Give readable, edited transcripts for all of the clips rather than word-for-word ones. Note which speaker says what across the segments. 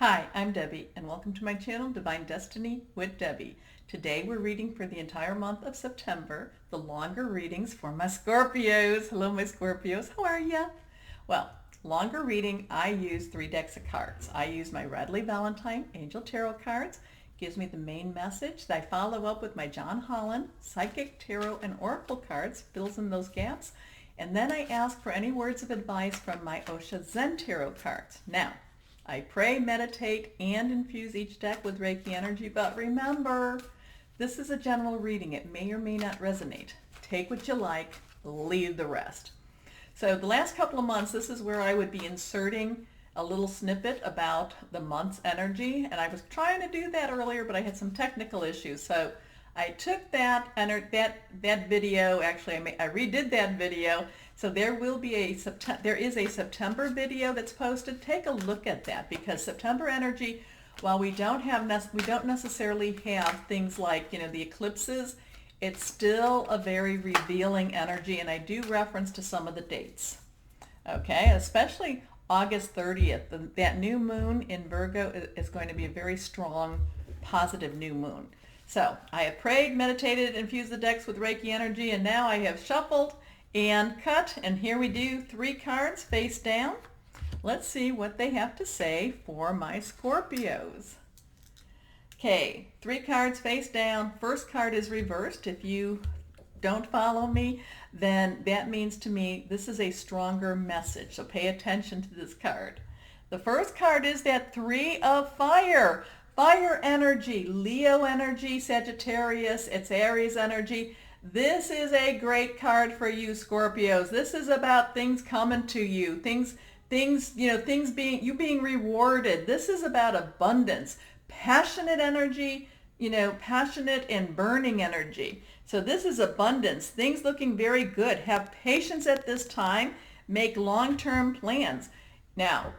Speaker 1: Hi, I'm Debbie, and welcome to my channel, Divine Destiny with Debbie. Today we're reading for the entire month of September, the longer readings for my Scorpios. Hello, my Scorpios. How are ya? Well, longer reading, I use 3 decks of cards. I use my Radley Valentine Angel Tarot cards. Gives me the main message. I follow up with my John Holland Psychic Tarot and Oracle cards, fills in those gaps. And then I ask for any words of advice from my Osha Zen Tarot cards. Now, I pray, meditate, and infuse each deck with Reiki energy, but remember, this is a general reading. It may or may not resonate. Take what you like, leave the rest. So the last couple of months, this is where I would be inserting a little snippet about the month's energy, and I was trying to do that earlier, but I had some technical issues. So I took that video, actually I redid that video. So there is a September video that's posted. Take a look at that, because September energy, while we don't necessarily have things like, the eclipses, it's still a very revealing energy, and I do reference to some of the dates. Okay, especially August 30th, that new moon in Virgo is going to be a very strong, positive new moon. So I have prayed, meditated, infused the decks with Reiki energy, and now I have shuffled and cut, and here we do 3 cards face down. Let's see what they have to say for my Scorpios. Okay, 3 cards face down. First card is reversed. If you don't follow me, then that means to me this is a stronger message, so pay attention to this card. The first card is that 3 of fire. Fire energy, Leo energy, Sagittarius, it's Aries energy. This is a great card for you, Scorpios. This is about things coming to you, things being rewarded. This is about abundance, passionate energy, passionate and burning energy. So this is abundance, things looking very good. Have patience at this time, make long-term plans. Now,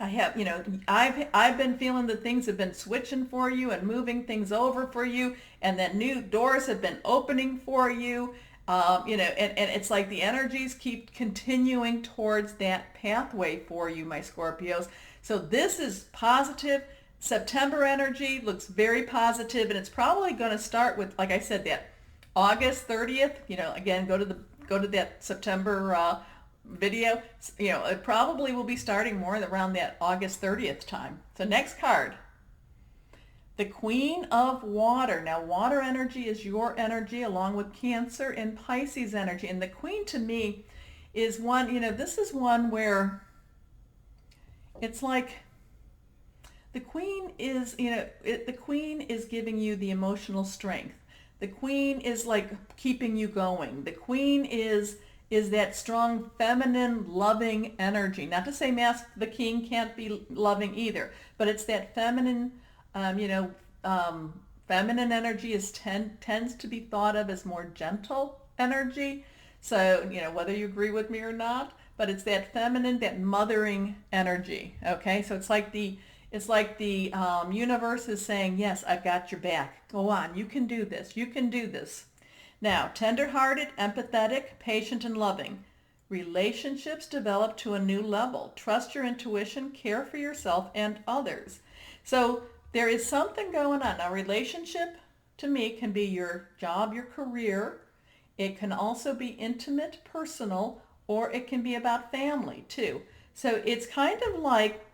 Speaker 1: I've been feeling that things have been switching for you and moving things over for you, and that new doors have been opening for you. And it's like the energies keep continuing towards that pathway for you, my Scorpios. So this is positive. September energy looks very positive, and it's probably going to start with, like I said, that August 30th. Again, go to that September video. It probably will be starting more around that August 30th time. So next card, the Queen of Water. Now, water energy is your energy, along with Cancer and Pisces energy. And the Queen, to me, is one, this is one where it's like the Queen is, the Queen is giving you the emotional strength. The Queen is like keeping you going. The Queen is that strong, feminine, loving energy. Not to say the king can't be loving either, but it's that feminine, feminine energy tends to be thought of as more gentle energy. So, whether you agree with me or not, but it's that feminine, that mothering energy. Okay, so it's like the universe is saying, yes, I've got your back. Go on, you can do this. You can do this. Now, tender-hearted, empathetic, patient, and loving. Relationships develop to a new level. Trust your intuition, care for yourself and others. So there is something going on. Now, relationship, to me, can be your job, your career. It can also be intimate, personal, or it can be about family, too. So it's kind of like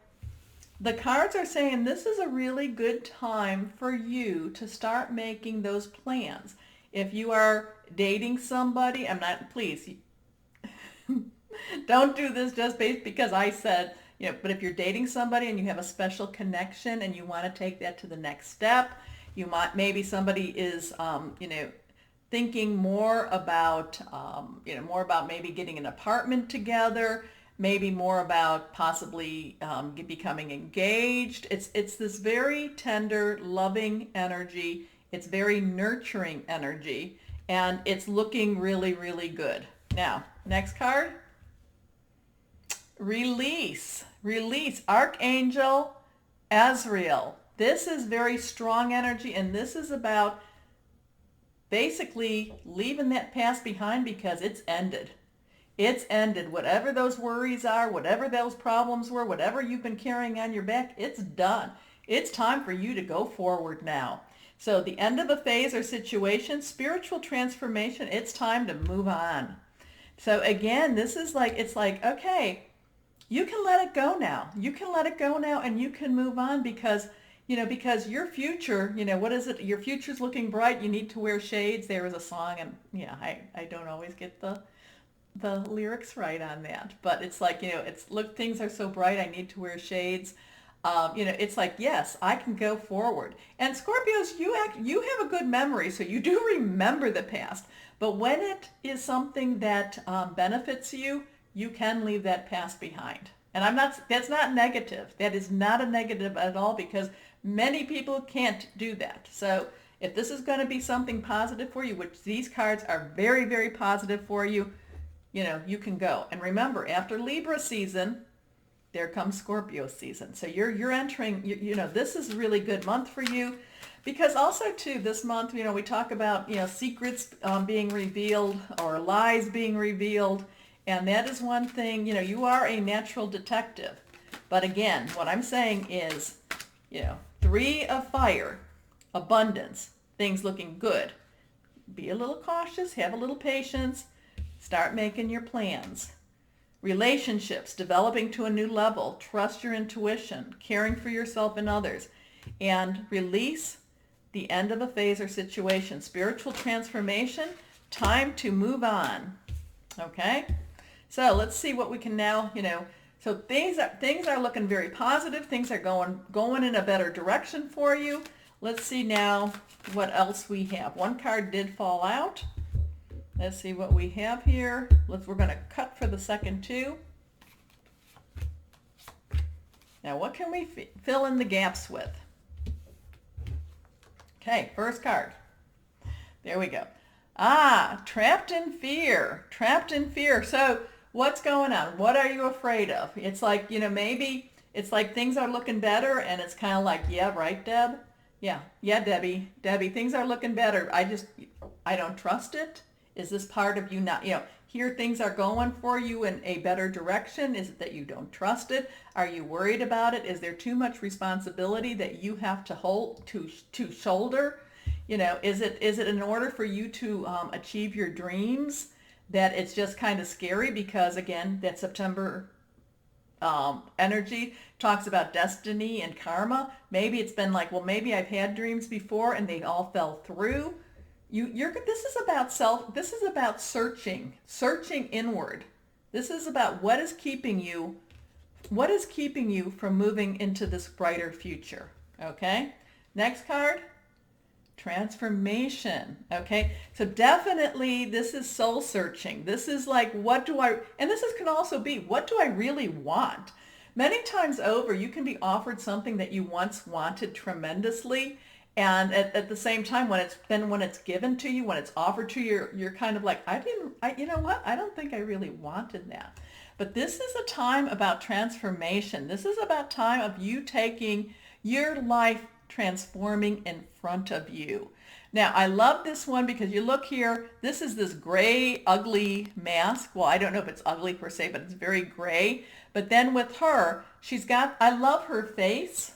Speaker 1: the cards are saying this is a really good time for you to start making those plans. If you are dating somebody, please, don't do this just because I said, but if you're dating somebody and you have a special connection and you want to take that to the next step, maybe somebody is, thinking more about maybe getting an apartment together, maybe more about possibly becoming engaged. It's this very tender, loving energy. It's very nurturing energy, and it's looking really, really good. Now, next card, release. Release, Archangel Azrael. This is very strong energy, and this is about basically leaving that past behind because it's ended. It's ended. Whatever those worries are, whatever those problems were, whatever you've been carrying on your back, it's done. It's time for you to go forward now. So the end of a phase or situation, spiritual transformation, it's time to move on. So again, this is like, it's like, okay, you can let it go now. You can let it go now and you can move on because, because your future, what is it? Your future's looking bright. You need to wear shades. There is a song, and yeah, I don't always get the lyrics right on that, but it's like, it's, look, things are so bright, I need to wear shades. It's like, yes, I can go forward. And Scorpios, you have a good memory, so you do remember the past. But when it is something that benefits you, you can leave that past behind. And that's not negative. That is not a negative at all, because many people can't do that. So if this is going to be something positive for you, which these cards are very, very positive for you, you can go. And remember, after Libra season, there comes Scorpio season. So you're entering, this is a really good month for you, because also too, this month, we talk about, secrets being revealed or lies being revealed. And that is one thing, you are a natural detective. But again, what I'm saying is, 3 of fire, abundance, things looking good. Be a little cautious, have a little patience, start making your plans. Relationships, developing to a new level, trust your intuition, caring for yourself and others, and release the end of a phase or situation. Spiritual transformation, time to move on. Okay? So let's see what we can now, so things are looking very positive. Things are going in a better direction for you. Let's see now what else we have. One card did fall out. Let's see what we have here. We're going to cut for the second 2. Now, what can we fill in the gaps with? Okay, first card. There we go. Trapped in fear. Trapped in fear. So what's going on? What are you afraid of? It's like, maybe it's like things are looking better, and it's kind of like, yeah, right, Deb? Yeah, Debbie, things are looking better. I don't trust it. Is this part of you not, here things are going for you in a better direction? Is it that you don't trust it? Are you worried about it? Is there too much responsibility that you have to hold, to shoulder? Is it in order for you to achieve your dreams that it's just kind of scary? Because again, that September energy talks about destiny and karma. Maybe it's been like, well, maybe I've had dreams before and they all fell through. This is about searching inward. This is about what is keeping you from moving into this brighter future. Okay? Next card, transformation. Okay? So definitely this is soul searching. This is like, and this can also be, what do I really want? Many times over, you can be offered something that you once wanted tremendously, and at the same time, when it's given to you, when it's offered to you, you're kind of like, you know what? I don't think I really wanted that. But this is a time about transformation. This is about time of you taking your life, transforming in front of you. Now, I love this one because you look here, this is this gray, ugly mask. Well, I don't know if it's ugly per se, but it's very gray. But then with her, I love her face.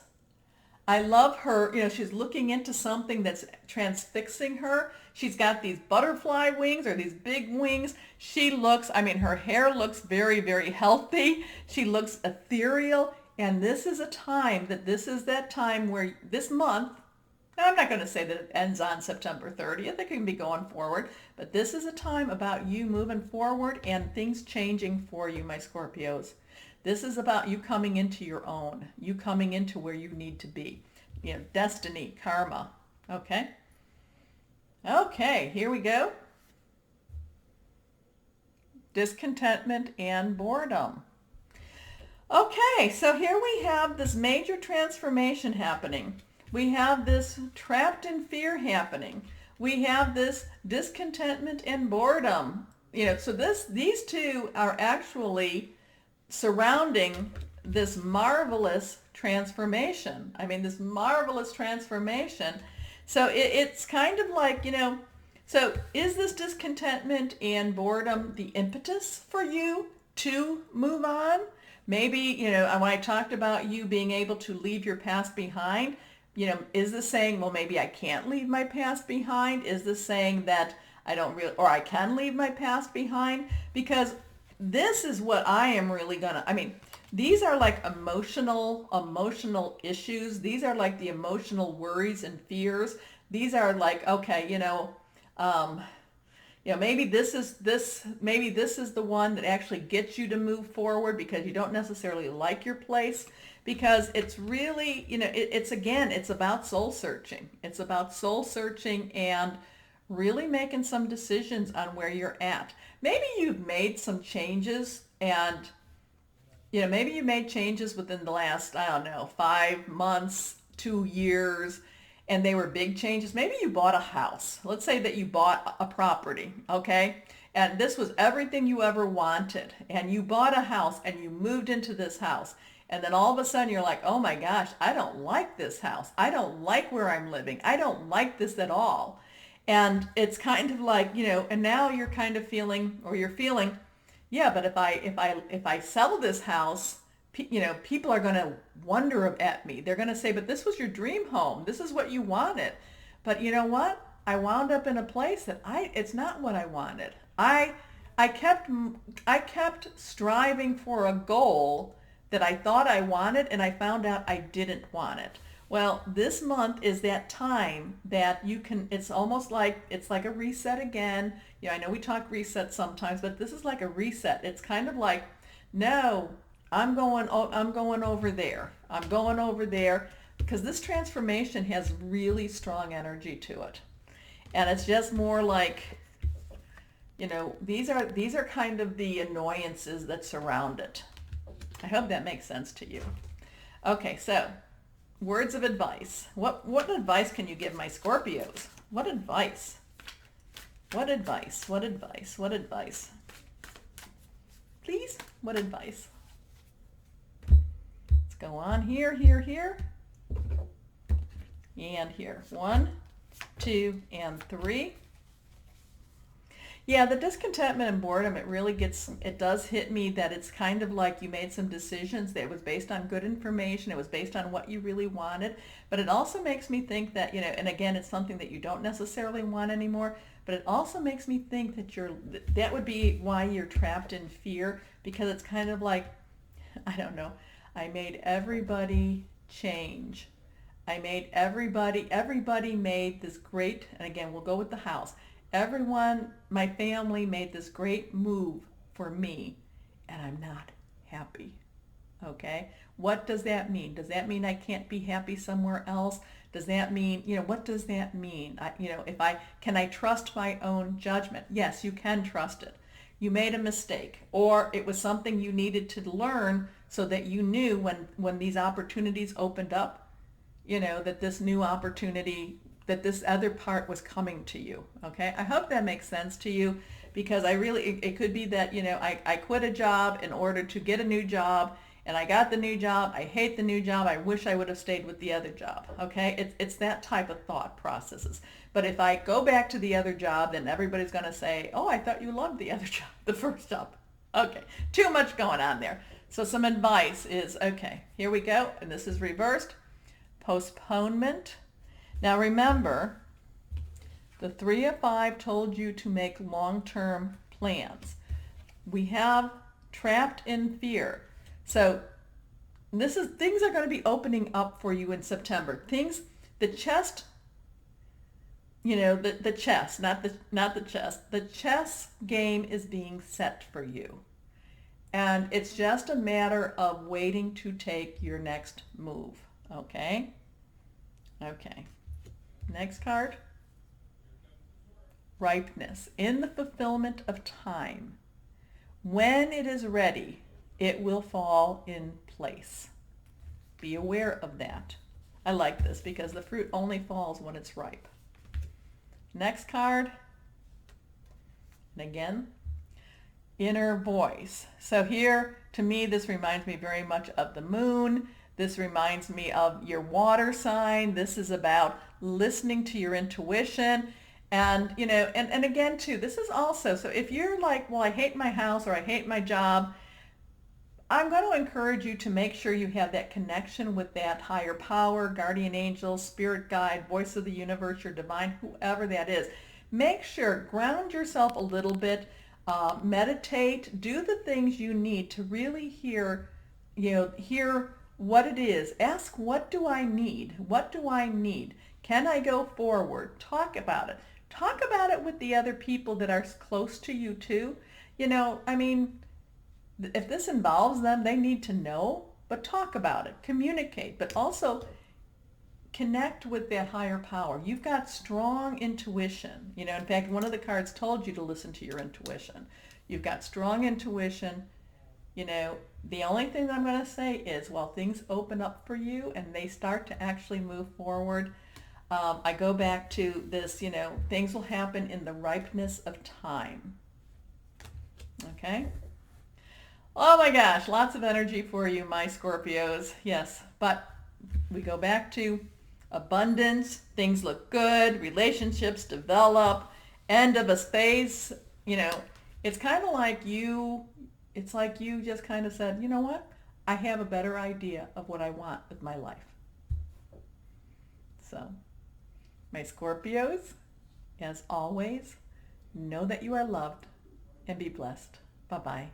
Speaker 1: I love her, she's looking into something that's transfixing her. She's got these butterfly wings or these big wings. Her hair looks very, very healthy. She looks ethereal. And this is that time where this month, now I'm not going to say that it ends on September 30th. It can be going forward. But this is a time about you moving forward and things changing for you, my Scorpios. This is about you coming into your own, you coming into where you need to be. Destiny, karma. Okay? Okay, here we go. Discontentment and boredom. Okay, so here we have this major transformation happening. We have this trapped in fear happening. We have this discontentment and boredom. So these two are actually surrounding this marvelous transformation. This marvelous transformation. So it's kind of like, So is this discontentment and boredom the impetus for you to move on? Maybe, when I talked about you being able to leave your past behind, is this saying, well, maybe I can't leave my past behind? Is this saying that I don't really, or I can leave my past behind? Because this is what I am really these are like emotional issues. These are like the emotional worries and fears. These are like, okay, um, maybe this is the one that actually gets you to move forward because you don't necessarily like your place, because it's really, it's about soul searching. It's about soul searching and really making some decisions on where you're at. Maybe you've made some changes, and maybe you made changes within the last, I don't know, 5 months, 2 years, and they were big changes. Maybe you bought a house. Let's say that you bought a property, okay? And this was everything you ever wanted. And you bought a house and you moved into this house. And then all of a sudden you're like, oh my gosh, I don't like this house. I don't like where I'm living. I don't like this at all. And it's kind of like, and now you're kind of feeling, or you're feeling, yeah, but if I sell this house, people are going to wonder at me. They're going to say, but this was your dream home. This is what you wanted. But you know what? I wound up in a place that it's not what I wanted. I kept striving for a goal that I thought I wanted, and I found out I didn't want it. Well, this month is that time that you can, it's almost like, it's like a reset again. I know we talk reset sometimes, but this is like a reset. It's kind of like, no, I'm going over there. I'm going over there, because this transformation has really strong energy to it. And it's just more like, these are kind of the annoyances that surround it. I hope that makes sense to you. Okay, so words of advice. What advice can you give my Scorpios? What advice? What advice? What advice? What advice? Please, what advice? Let's go on here, here, here, and here. 1, 2, and 3. Yeah, the discontentment and boredom, it does hit me that it's kind of like you made some decisions that was based on good information. It was based on what you really wanted. But it also makes me think that, and again, it's something that you don't necessarily want anymore. But it also makes me think that that would be why you're trapped in fear, because it's kind of like, I don't know, I made everybody change. I made everybody made this great, and again, we'll go with the house. Everyone, my family made this great move for me, and I'm not happy. Okay? What does that mean? Does that mean I can't be happy somewhere else? Does that mean, what does that mean? Can I trust my own judgment? Yes, you can trust it. You made a mistake, or it was something you needed to learn so that you knew when these opportunities opened up, that this new opportunity, that this other part was coming to you. Okay, I hope that makes sense to you, because it could be that, I quit a job in order to get a new job, and I got the new job. I hate the new job. I wish I would have stayed with the other job. Okay, it's that type of thought processes. But if I go back to the other job, then everybody's going to say, oh, I thought you loved the other job, the first job. Okay, too much going on there. So some advice is, okay, here we go, and this is reversed. Postponement. Now remember, the 3 of 5 told you to make long-term plans. We have trapped in fear. So things are going to be opening up for you in September. The chest, the chess, not the chest. The chess game is being set for you. And it's just a matter of waiting to take your next move. Okay? Okay. Next card. Ripeness. In the fulfillment of time. When it is ready, it will fall in place. Be aware of that. I like this because the fruit only falls when it's ripe. Next card. And again, inner voice. So here, to me, this reminds me very much of the moon. This reminds me of your water sign. This is about listening to your intuition. And, and again too, this is also, so if you're like, well, I hate my house or I hate my job, I'm going to encourage you to make sure you have that connection with that higher power, guardian angel, spirit guide, voice of the universe, your divine, whoever that is. Make sure, ground yourself a little bit, meditate, do the things you need to really hear what it is. Ask, what do I need? What do I need? Can I go forward? Talk about it. Talk about it with the other people that are close to you too. I mean, if this involves them, they need to know, but talk about it, communicate, but also connect with that higher power. You've got strong intuition. In fact, one of the cards told you to listen to your intuition. You've got strong intuition. The only thing that I'm going to say is while things open up for you and they start to actually move forward, I go back to this, things will happen in the ripeness of time. Okay? Oh my gosh, lots of energy for you, my Scorpios. Yes, but we go back to abundance, things look good, relationships develop, end of a phase. It's kind of like you just kind of said, you know what? I have a better idea of what I want with my life. So, my Scorpios, as always, know that you are loved and be blessed. Bye-bye.